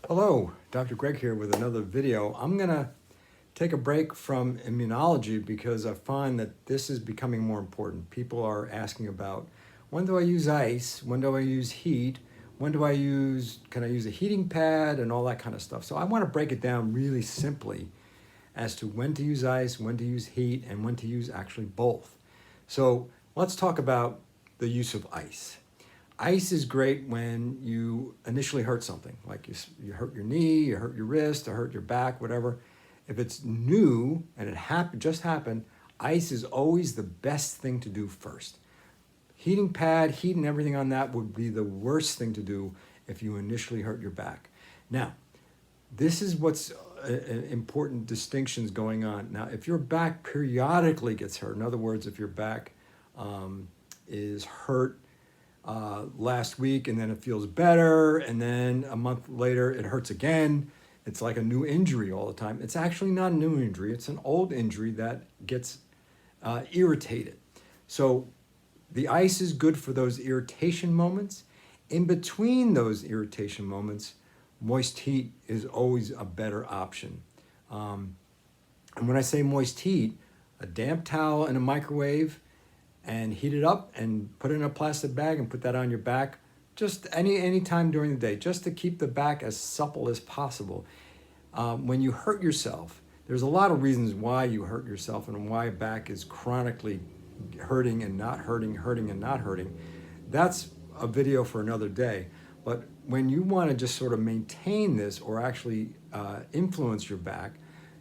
Hello, Dr. Greg here with another video. I'm going to take a break from immunology because I find that this is becoming more important. People are asking about, when do I use ice? When do I use heat? When do I can I use a heating pad and all that kind of stuff? So I want to break it down really simply as to when to use ice, when to use heat, and when to use actually both. So let's talk about the use of ice. Ice is great when you initially hurt something, like you hurt your knee, you hurt your wrist, or hurt your back, whatever. If it's new and it just happened, ice is always the best thing to do first. Heating pad, heat and everything on that would be the worst thing to do if you initially hurt your back. Now, this is what's important distinctions going on. Now, if your back periodically gets hurt, in other words, if your back is hurt last week and then it feels better and then a month later it hurts again, it's like a new injury all the time. It's actually not a new injury. It's an old injury that gets irritated. So the ice is good for those irritation moments. In between those irritation moments, moist heat is always a better option. And when I say moist heat, a damp towel in a microwave and heat it up and put it in a plastic bag and put that on your back just any time during the day, just to keep the back as supple as possible. When you hurt yourself, there's a lot of reasons why you hurt yourself and why back is chronically hurting and not hurting, hurting and not hurting. That's a video for another day. But when you want to just sort of maintain this or actually influence your back,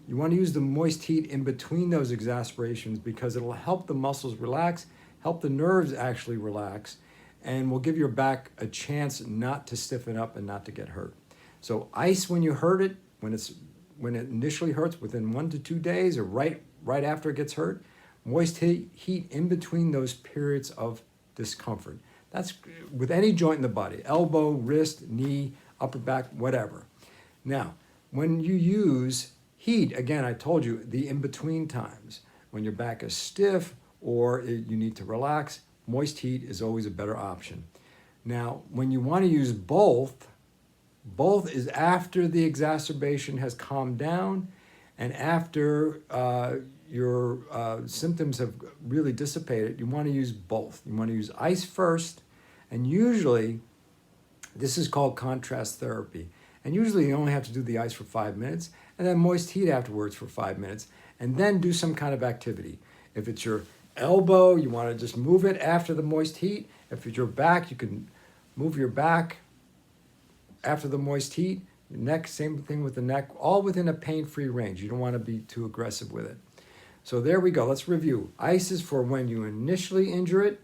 you want to use the moist heat in between those exacerbations because it'll help the muscles relax, help the nerves actually relax, and will give your back a chance not to stiffen up and not to get hurt. So ice when you hurt it, when it initially hurts within 1 to 2 days or right after it gets hurt, moist heat in between those periods of discomfort. That's with any joint in the body, elbow, wrist, knee, upper back, whatever. Now, when you use heat, again, I told you the in-between times, when your back is stiff or you need to relax, moist heat is always a better option. Now, when you want to use both is after the exacerbation has calmed down and after your symptoms have really dissipated. You want to use both. You want to use ice first, and usually this is called contrast therapy. And usually you only have to do the ice for 5 minutes and then moist heat afterwards for 5 minutes and then do some kind of activity. If it's your elbow, you want to just move it after the moist heat. If it's your back, you can move your back after the moist heat. Your neck, same thing with the neck, all within a pain-free range. You don't want to be too aggressive with it. So there we go. Let's review. Ice is for when you initially injure it.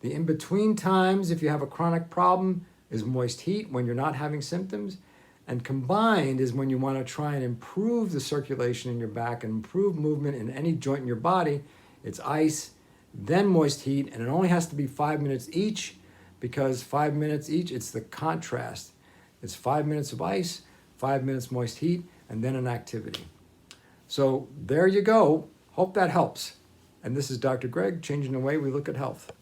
The in-between times, if you have a chronic problem, is moist heat when you're not having symptoms. And combined is when you want to try and improve the circulation in your back and improve movement in any joint in your body. It's ice, then moist heat, and it only has to be 5 minutes each because 5 minutes each, it's the contrast. It's 5 minutes of ice, 5 minutes moist heat, and then an activity. So there you go. Hope that helps. And this is Dr. Greg, changing the way we look at health.